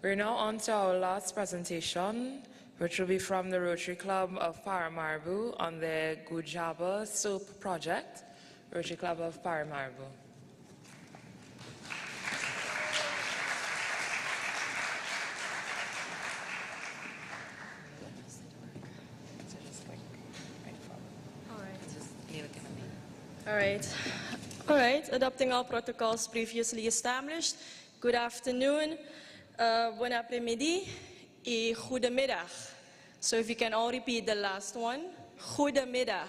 We're now on to our last presentation, which will be from the Rotary Club of Paramaribo on the Gujaba Soap Project. Rotary Club of Paramaribo. All right, adopting all protocols previously established. Good afternoon, bon après-midi, et goedemiddag. So if you can all repeat the last one, goedemiddag.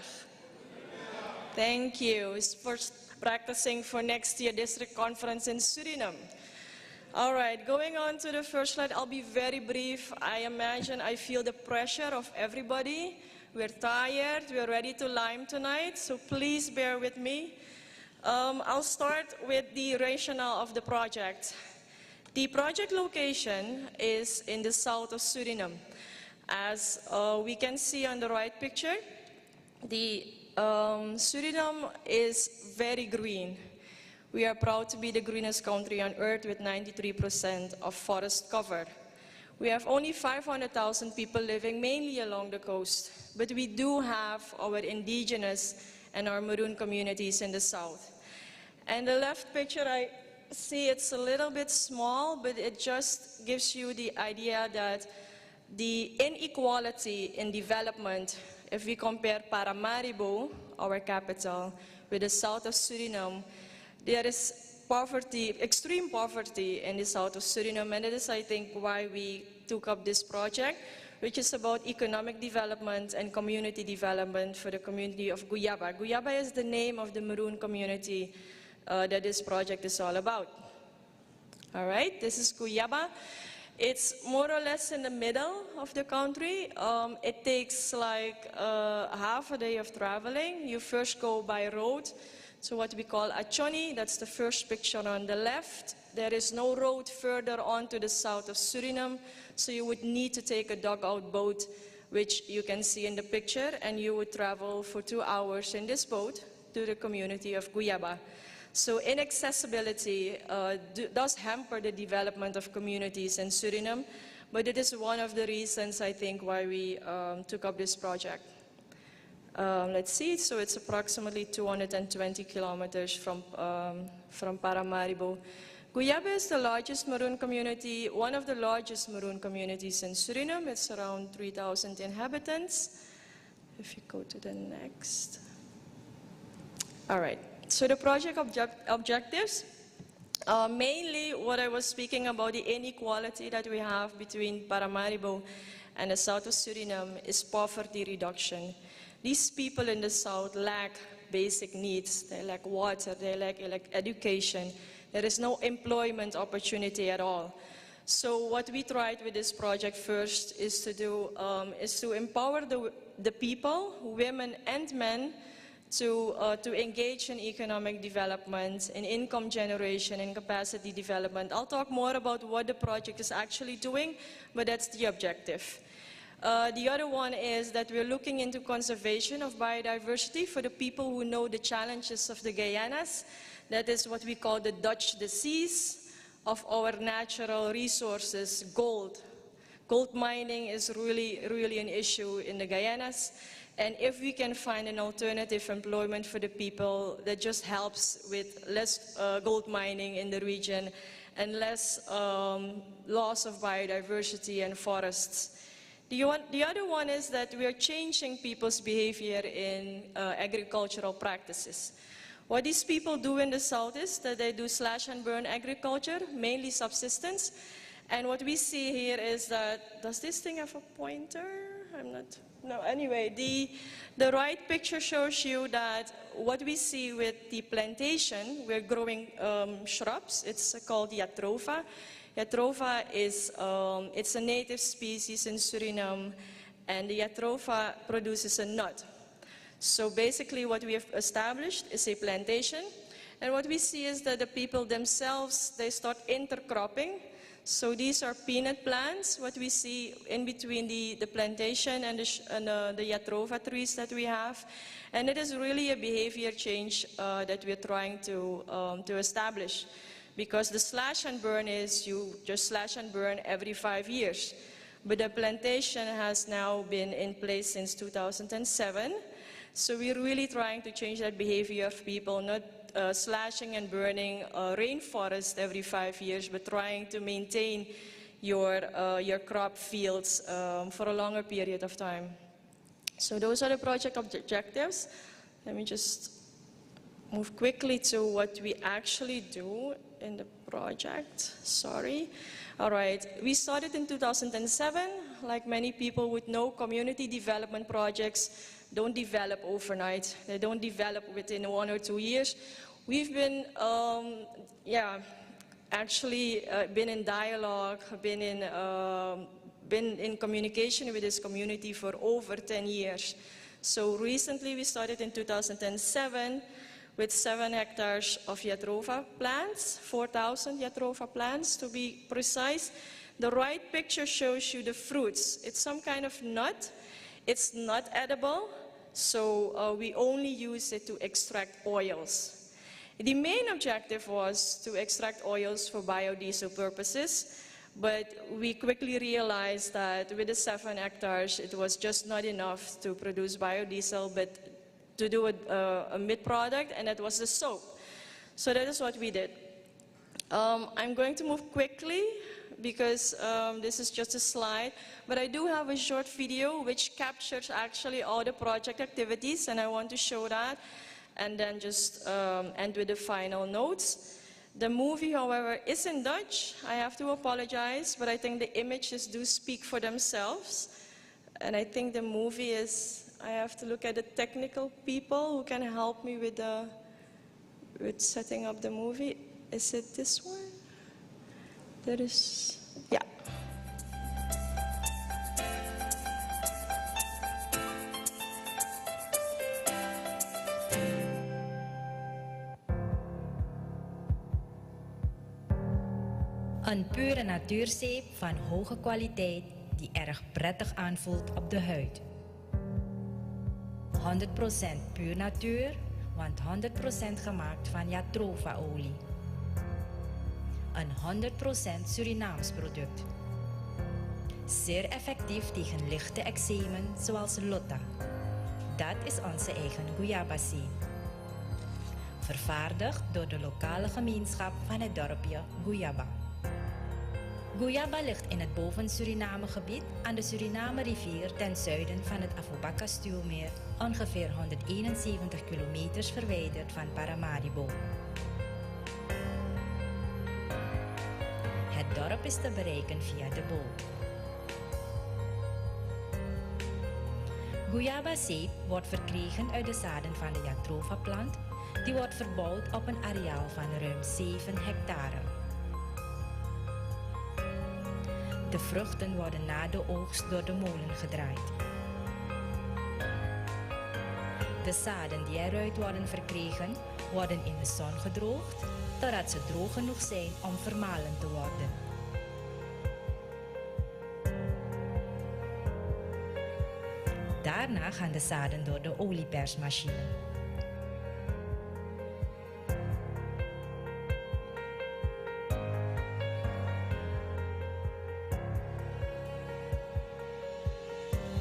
Thank you. It's for practicing for next year district conference in Suriname. All right, going on to the first slide, I'll be very brief. I feel the pressure of everybody. We're tired, we're ready to lime tonight, so please bear with me. I'll start with the rationale of the project. The project location is in the south of Suriname. As we can see on the right picture, the Suriname is very green. We are proud to be the greenest country on earth with 93% of forest cover. We have only 500,000 people living mainly along the coast, but we do have our indigenous and our Maroon communities in the south. And the left picture, I see it's a little bit small, but it just gives you the idea that the inequality in development, if we compare Paramaribo, our capital, with the south of Suriname, there is poverty, extreme poverty in the south of Suriname, and it is, I think, why we took up this project, which is about economic development and community development for the community of Guyaba. Guyaba is the name of the Maroon community that this project is all about. All right, this is Guyaba. It's more or less in the middle of the country. It takes like half a day of traveling. You first go by road to what we call Achoni. That's the first picture on the left. There is no road further on to the south of Suriname, so you would need to take a dugout boat, which you can see in the picture, and you would travel for 2 hours in this boat to the community of Guyaba. So inaccessibility does hamper the development of communities in Suriname, but it is one of the reasons, I think, why we took up this project. Let's see, so it's approximately 220 kilometers from Paramaribo. Guyaba is the largest Maroon community, one of the largest Maroon communities in Suriname. It's around 3,000 inhabitants. If you go to the next. All right, so the project objectives, mainly what I was speaking about, the inequality that we have between Paramaribo and the south of Suriname is poverty reduction. These people in the south lack basic needs. They lack water, they lack education. There is no employment opportunity at all. So what we tried with this project first is to empower the people, women and men, to engage in economic development, in income generation, in capacity development. I'll talk more about what the project is actually doing, but that's the objective. The other one is that we're looking into conservation of biodiversity for the people who know the challenges of the Guyanas. That is what we call the Dutch disease of our natural resources, gold. Gold mining is really an issue in the Guyanas. And if we can find an alternative employment for the people, that just helps with less gold mining in the region and less loss of biodiversity and forests. The other one is that we are changing people's behavior in agricultural practices. What these people do in the south is that they do slash and burn agriculture, mainly subsistence. And what we see here is that, does this thing have a pointer? I'm not, no, anyway, the right picture shows you that what we see with the plantation, we're growing shrubs. It's called Jatropha. Jatropha is it's a native species in Suriname, and the Jatropha produces a nut. So basically what we have established is a plantation, and what we see is that the people themselves, they start intercropping. So these are peanut plants, what we see in between the plantation and the Jatropha trees that we have. And it is really a behavior change that we're trying to establish. Because the slash and burn is you just slash and burn every 5 years. But the plantation has now been in place since 2007. So we're really trying to change that behavior of people, not slashing and burning rainforest every 5 years, but trying to maintain your crop fields for a longer period of time. So those are the project objectives. Let me just move quickly to what we actually do in the project. Sorry. All right. We started in 2007. Like many people would know, community development projects don't develop overnight. They don't develop within 1 or 2 years. We've been, actually been in dialogue, been in communication with this community for over 10 years. So recently we started in 2007 with 7 hectares of Jatropha plants, 4,000 Jatropha plants to be precise. The right picture shows you the fruits. It's some kind of nut. It's not edible, so we only use it to extract oils. The main objective was to extract oils for biodiesel purposes, but we quickly realized that with the 7 hectares, it was just not enough to produce biodiesel, but to do a mid-product, and that was the soap. So that is what we did. I'm going to move quickly because this is just a slide, but I do have a short video which captures actually all the project activities, and I want to show that, and then just end with the final notes. The movie, however, is in Dutch. I have to apologize, but I think the images do speak for themselves. And I think the movie is, I have to look at the technical people who can help me with setting up the movie. Is it this one? That is, yeah. Een pure natuurzeep van hoge kwaliteit die erg prettig aanvoelt op de huid. 100% puur natuur, want 100% gemaakt van Jatropha-olie. Een 100% Surinaams product. Zeer effectief tegen lichte eczemen zoals Lotta. Dat is onze eigen Guayaba-zeep. Vervaardigd door de lokale gemeenschap van het dorpje Guayaba. Guayaba ligt in het boven-Suriname-gebied aan de Suriname-rivier ten zuiden van het Afobaka-stuwmeer, ongeveer 171 kilometers verwijderd van Paramaribo. Het dorp is te bereiken via de boot. Guayaba-zeep wordt verkregen uit de zaden van de Jatropha-plant, die wordt verbouwd op een areaal van ruim 7 hectare. De vruchten worden na de oogst door de molen gedraaid. De zaden die eruit worden verkregen, worden in de zon gedroogd, totdat ze droog genoeg zijn om vermalen te worden. Daarna gaan de zaden door de oliepersmachine.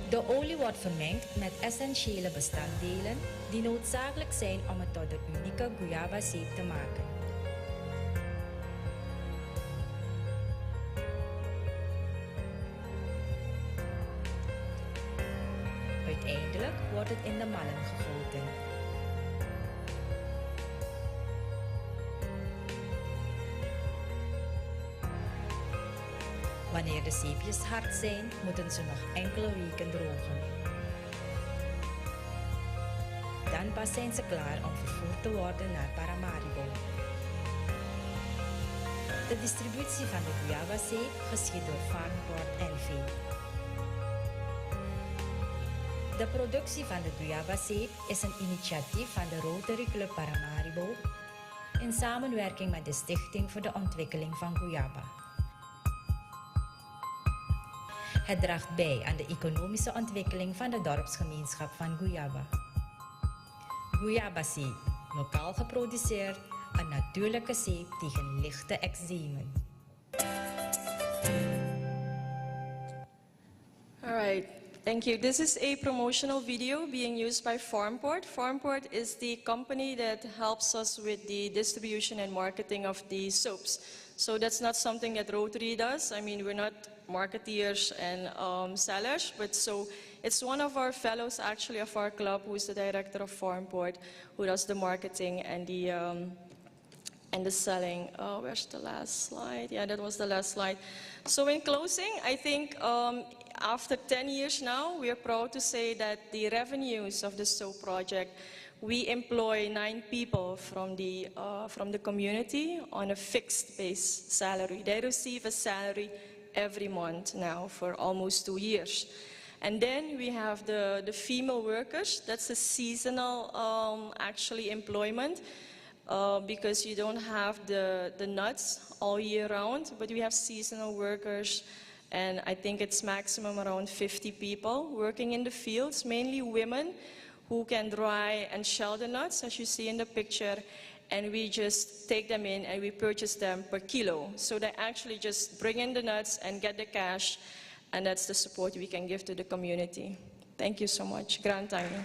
De olie wordt vermengd met essentiële bestanddelen die noodzakelijk zijn om het tot de unieke Guayaba-zeep te maken. Uiteindelijk wordt het in de mallen gegoten. Wanneer de zeepjes hard zijn, moeten ze nog enkele weken drogen. Dan pas zijn ze klaar om vervoerd te worden naar Paramaribo. De distributie van de Guayaba-zeep geschiet door Farmport NV. De productie van de Guayaba-zeep is een initiatief van de Rotary Club Paramaribo in samenwerking met de Stichting voor de Ontwikkeling van Guayaba. Het draagt bij aan de economische ontwikkeling van de dorpsgemeenschap van Guayaba. Guayaba-zeep, lokaal geproduceerd, een natuurlijke zeep tegen lichte eczemen. All right, thank you. This is a promotional video being used by Farmport. Farmport is the company that helps us with the distribution and marketing of the soaps. So that's not something that Rotary does. I mean, we're not marketeers and sellers, but so it's one of our fellows actually of our club who's the director of Farmport, who does the marketing and the selling. Where's the last slide? Yeah, that was the last slide. So in closing, I think after 10 years now, we are proud to say that the revenues of the soap project, we employ 9 people from the community on a fixed base salary. They receive a salary every month now for almost 2 years. And then we have the female workers. That's a seasonal actually employment because you don't have the nuts all year round, but we have seasonal workers. And I think it's maximum around 50 people working in the fields, mainly women who can dry and shell the nuts, as you see in the picture. And we just take them in and we purchase them per kilo. So they actually just bring in the nuts and get the cash. And that's the support we can give to the community. Thank you so much. Grand timing.